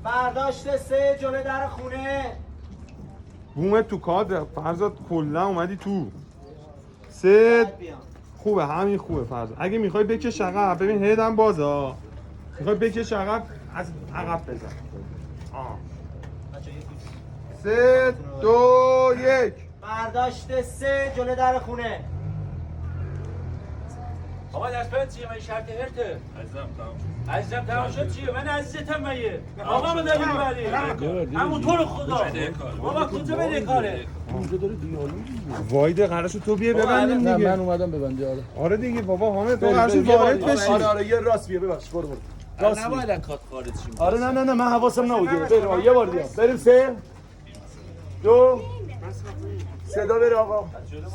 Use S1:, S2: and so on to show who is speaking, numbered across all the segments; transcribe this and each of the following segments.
S1: برداشت 3 جلوی در خونه.
S2: بومت تو کادر فرزاد کلا اومدی تو. 3 خوبه، همین خوبه فرزاد. اگه میخوای بکش عقب، ببین هدم بازا. میخوای بکش عقب، از عقب بزن. 3 2 1
S1: برداشت 3 جلوی در خونه.
S3: آقا دست باید چیه؟ من شرط هرته عزیزم تمام شد چیه؟ من عزیزتم مگه آقا من داریم بری همون تو رو خدا بابا کجا بده کاره
S4: اونجا داره دیالوگ
S2: وایده قرارشو تو بیا ببندیم دیگه.
S4: من اومدم ببندی.
S2: آره دیگه بابا حامد تو قرارشو وارد بشی.
S4: آره یه راست بیا ببخش برو
S3: راست نباید کات خارج شیم.
S4: آره نه من حواسم نبود. بریم یه بار دیگه بریم. 3 2 صدا بره آقا.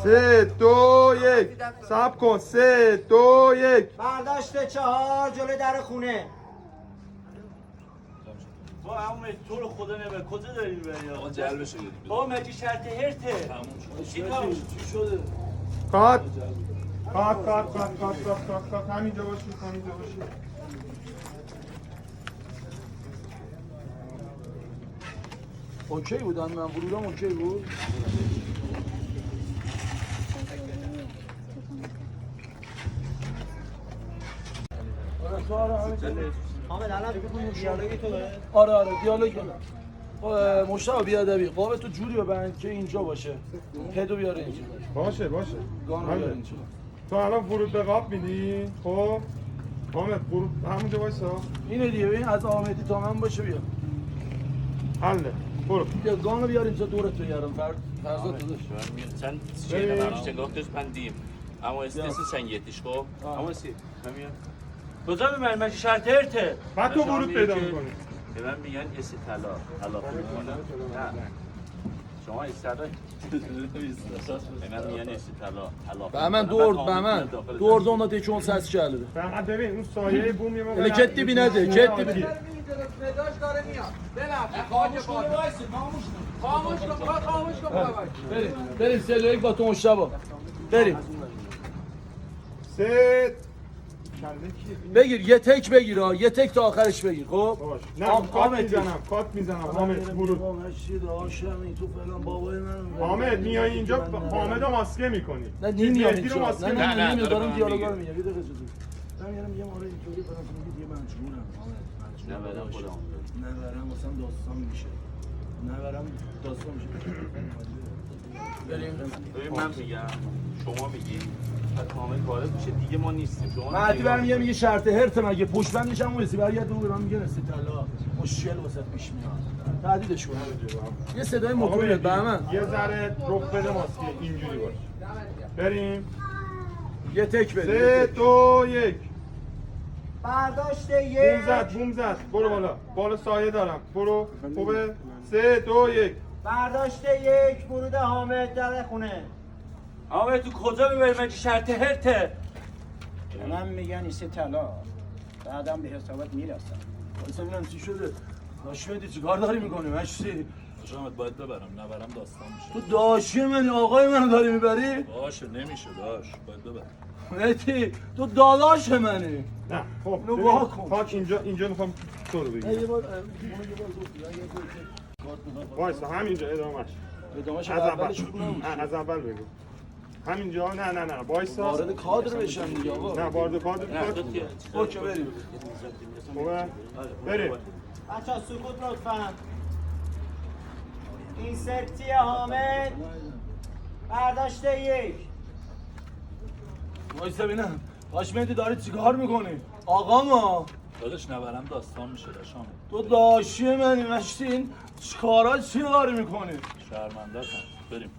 S2: 3 2 1 صبر کن. 3 2 1
S1: برداشت 4 جلوی در خونه.
S3: با همون تو رو خدا نبر کجا داریم بری
S5: آقا جلب شده
S3: بابا مگه شرط هرته
S5: تموم شد.
S4: چی شده؟
S2: کات همینجا باشید.
S4: اوکی بودن من ورودم اوکی بود.
S1: حامد الان دیالوگی تو داره؟
S4: آره دیالوگ مشتاق بیادبی قاب تو جوری ببند که اینجا باشه. هدو بیاره اینجا
S2: باشه
S4: گانو بیاره اینجا.
S2: تو الان ورود به قاب میدی. خب حامد ورود همونجا وایسا.
S4: اینه دیگه ببین از آمدی تا من باشه بیا.
S2: حله برو.
S4: بیا گانو بیار اینجا دورت بگردم. فرزاد داداش
S5: Sen şeyden almıştın, doktor ben diyeyim. Ama istesin sen yetiş ko. Ama sen همین.
S3: کجا میبری مگه شرط هرته
S2: بعد تو ورود پیدا میکنی.
S5: به من میگن اسی طلا طلا میکنن. نه. شما استعداد به من میگن اسی طلا.
S4: بهمن دور donda چون ses geldi.
S2: فقط ببین اون سایه بوم یه موقع.
S4: Hele ket dibine de, ket dibine.
S6: نداش داره میاد. ببخشید خواهش خاموش کن.
S4: بریم سلویک با تو مشتبه. بریم.
S2: 3
S4: بگیر یه تک بگیر ها. یه تک تا آخرش بگیر. خب
S2: باش. نه کات میزنم. حامد ورود.
S4: تو فلان بابای من.
S2: حامد میای اینجا حامد رو ماسکه میکنی.
S4: نه نمیام
S2: اینجا.
S4: نه دارم دیالوگا رو میگم. یه دقیقه اجازه بده. من میگم یه ماره اینطوری برام میگید یه مجبورم.
S5: نبرم خودم.
S4: نبرم واسم داستان میشه. نبرم داستان میشه. بریم.
S5: ببین من میگم شما میگی بعد کامل وارد میشه دیگه ما نیستیم. شما
S4: مهدی برمیگه میگه شرط هرت مگه پشت بندش هم وسی برگرد اون به من میگه استطلاع مشکل واسه پیش میاد. تهدیدش کن. یه صدای موتور میاد بهمن.
S2: یه ذره رخ بده ماسکه اینجوری باشه. بریم.
S4: یه تک بده.
S2: 3 2 1
S1: برداشت 1
S2: بوم زد. برو بالا سایه دارم. برو. خوبه. 3 2 1
S1: برداشت 1 ورود حامد در خونه.
S3: آقا تو کجا میبری مگه شرط هرته
S6: من میگن ایسه طلا بعدم به حسابت میرسم.
S4: واسه ببینم چی شده. داشمدی چیکار داری میکنی مشتی؟
S5: شما باید ببرم نبرم داستان میشه.
S4: تو داشی منی آقای منو داری میبری؟
S5: باشه نمیشه داش باید ببرم.
S4: مهدی تو داداش منی.
S2: نه خب
S4: اینو وا کن.
S2: پاک اینجا میخوام تو رو بگیرم.
S4: یه بار
S2: وایسا همینجا ادامهش از اول بگو. همینجا نه وایسا
S4: وارد کادر بشن دیگه آقا.
S2: نه وارد کادر
S4: اوکی بریم.
S2: خوبه بریم.
S1: بچه‌ها سکوت لطفاً. این سرتی حامد برداشت 1
S4: وایسا ببینم. داشمدی داری چیکار میکنی؟ آقا ما
S5: داداش نبرم داستان میشه داشام.
S4: تو داشی منی مشتین چیکارا چی داری میکنی؟
S5: شرمنده‌ام. بریم.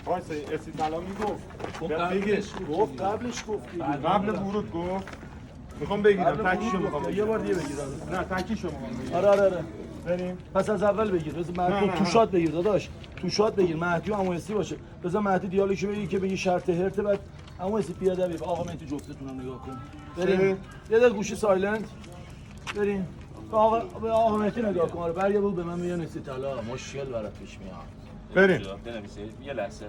S2: وایسا اسی طلا میگفت.
S4: گفت قبلش گفتی.
S2: قبل ورود گفت. میخوام بگیرم تکیشو میخوام.
S4: یه بار دیگه بگیر.
S2: نه تکیشو میخوام.
S4: آره.
S2: بریم.
S4: پس از اول بگیر. بذار مهدی تو شات بگیر داداش. تو شات بگیر. مهدی و امویسی باشه. بذار مهدی دیالوگشو بگی که بگی شرط هرت بعد امویسی پیاده بیا. آقا مهدی جفتتون رو نگاه کن. بریم. یه دقیقه گوشی سایلنت. بریم. آقا مهدی نگاه کن. آره بریا بود به من میگن استطلاع مشکل برات پیش میاد.
S2: بریم.
S5: بنویسید یه لحظه.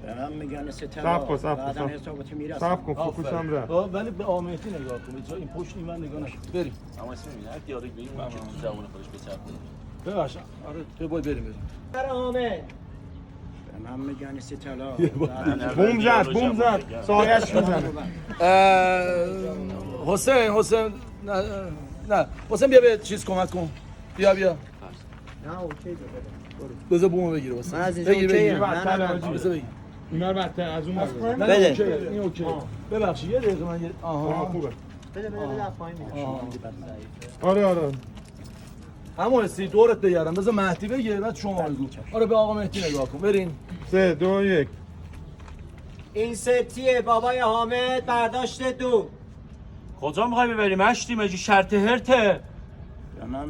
S6: به من میگن سه
S2: صبر
S6: طلا
S2: کن، صبر کن،
S6: بعدم
S2: صبر.
S6: حسابت میرسم.
S2: صبر کن فوکوسم رفت.
S4: ولی به آمنتی نگاه کن. جا این پشت این من نگاه نکن. بریم.
S5: اما اسم میبینی هر دیالوگ بگیم که تو زبان خودش بچرخه.
S4: ببخشید. آره تو باید بریم.
S1: سر حامد
S6: به من میگن سه طلا
S2: بوم زد سایش میزنه.
S4: حسین نه حسین بیا به چیز کمک کن. بیا
S1: نه اوکی
S4: بذار بومو بگیره واسه.
S1: من از اینجا
S4: بگیر
S1: اوکیه.
S4: بگیر.
S1: نه نه نه
S4: بذار بگیر.
S2: اینا رو بدتر از اون بده.
S4: نه،
S1: بده.
S4: اوکیه. این اوکی. ببخشید یه دقیقه من آها
S2: خوبه.
S1: بده از پایین میدم.
S2: آره
S4: همون اسی دورت بگردم بذار مهدی بگیره بعد شما بگو. آره به آقا مهدی نگاه کن. برین.
S2: 3 2 1
S1: این ستیه بابای حامد برداشت دو.
S3: کجا میخوای ببری مشتی مجی شرط هرته؟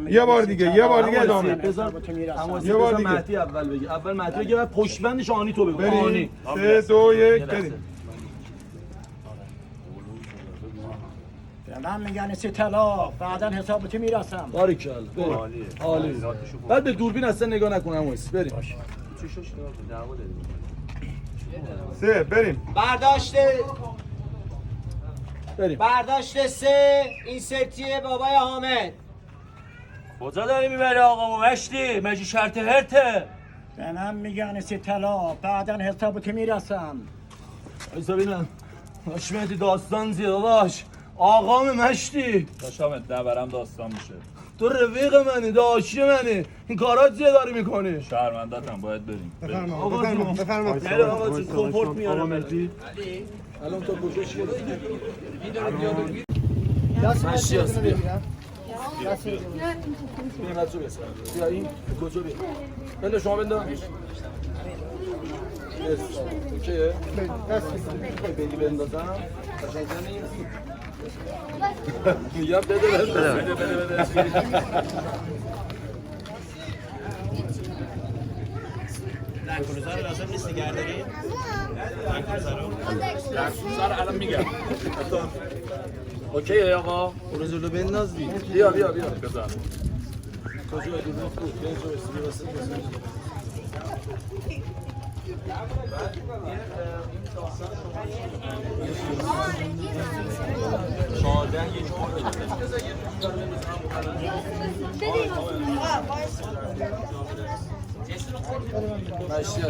S2: یه بار دیگه ادامه.
S4: بذار اما
S2: یه بار
S4: بذار
S2: دیگه.
S4: مهدی اول بگی. اول مهدی بگه بعد پشت بندش آنی تو بگو.
S2: بریم
S4: آنی.
S2: 3 2 1 بریم.
S6: به من میگن سه طلا بعدم حسابت میرسم.
S4: باریکلا. عالی. بعد به دوربین اصلا نگاه نکنم وایس. بریم.
S5: چه شش دعوا داریم.
S2: 3 بریم.
S1: برداشت سه این ستیه بابای حامد.
S3: کجا داری میبری آقا مشتی مجی شرط هرته؟
S6: به من میگن سه طلا بعدم حسابت میرسم.
S4: ایسا بینم مهدی داستان زیاداش آقام مشتی
S5: داشتم برام داستان میشه.
S4: تو رفیق منی داشتی منی این کارات زیاد داری میکنی
S5: شهرونداتم باید بریم.
S2: بفرمایید.
S4: آقا چیز کمپورت میارم الان تو کجا شده مشتی هست بیا بچه بسر بیا این کجا بیا بنده شما بنده اوکیه میخوای بدی بندازم قشنگ کنی میگم بده
S5: لنکروزر لازم نیست نگه داری؟ لنکروزر الان میگم.
S4: اوکیه آقا برو جلو بنداز دی بیا
S5: بزن.
S4: کجا ماشی